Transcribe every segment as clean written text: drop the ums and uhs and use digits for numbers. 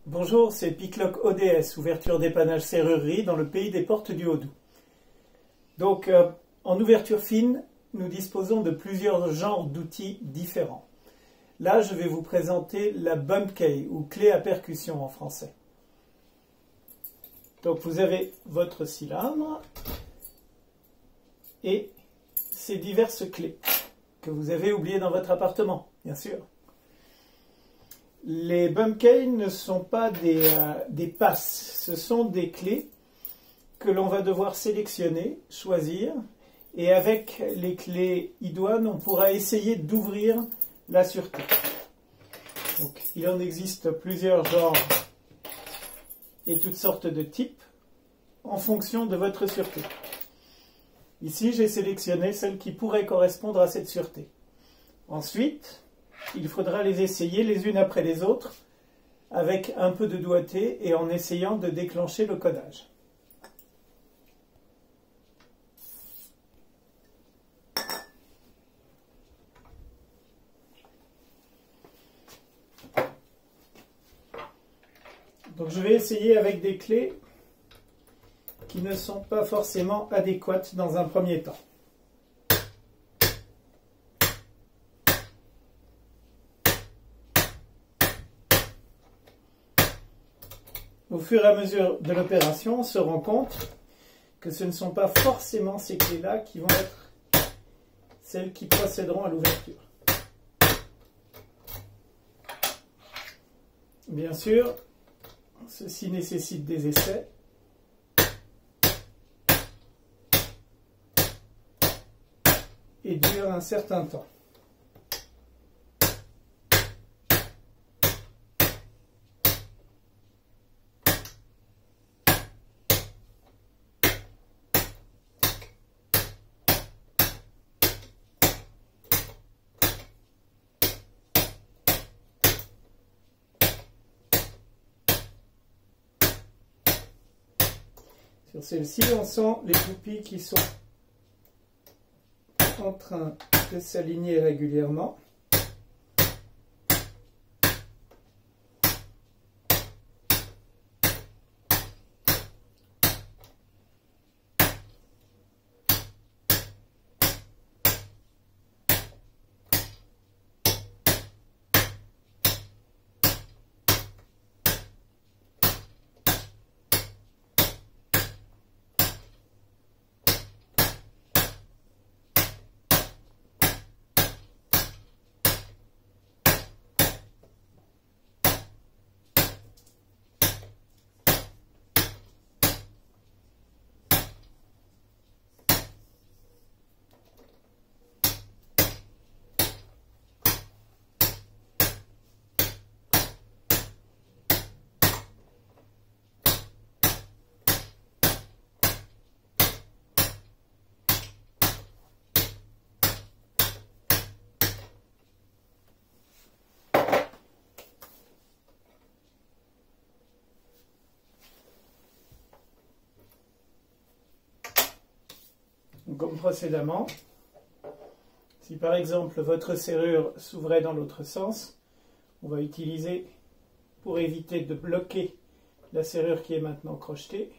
Bonjour, c'est Picklock ODS, ouverture dépannage serrurerie dans le pays des portes du Haut-Doubs. Donc, en ouverture fine, nous disposons de plusieurs genres d'outils différents. Là, je vais vous présenter la bump key, ou clé à percussion en français. Donc, vous avez votre cylindre et ces diverses clés que vous avez oubliées dans votre appartement, bien sûr. Les bump keys ne sont pas des passes, ce sont des clés que l'on va devoir sélectionner, choisir, et avec les clés idoines, on pourra essayer d'ouvrir la sûreté. Donc, il en existe plusieurs genres et toutes sortes de types en fonction de votre sûreté. Ici, j'ai sélectionné celles qui pourraient correspondre à cette sûreté. Ensuite, il faudra les essayer les unes après les autres avec un peu de doigté et en essayant de déclencher le codage. Donc je vais essayer avec des clés qui ne sont pas forcément adéquates dans un premier temps. Au fur et à mesure de l'opération, on se rend compte que ce ne sont pas forcément ces clés-là qui vont être celles qui procéderont à l'ouverture. Bien sûr, ceci nécessite des essais. Et dure un certain temps. Sur celle-ci, on sent les goupilles qui sont en train de s'aligner régulièrement. Comme précédemment, si par exemple votre serrure s'ouvrait dans l'autre sens, on va utiliser, pour éviter de bloquer la serrure qui est maintenant crochetée,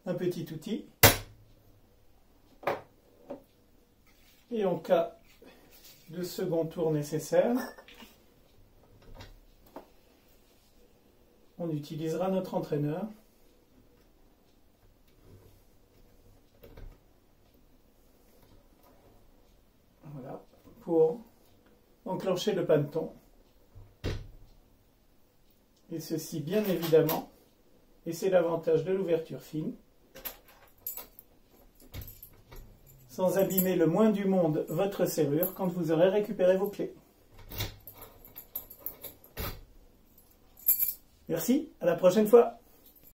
un petit outil. Et en cas de second tour nécessaire, on utilisera notre entraîneur. Voilà, pour enclencher le panneton. Et ceci, bien évidemment, et c'est l'avantage de l'ouverture fine, sans abîmer le moins du monde votre serrure quand vous aurez récupéré vos clés. Merci, à la prochaine fois.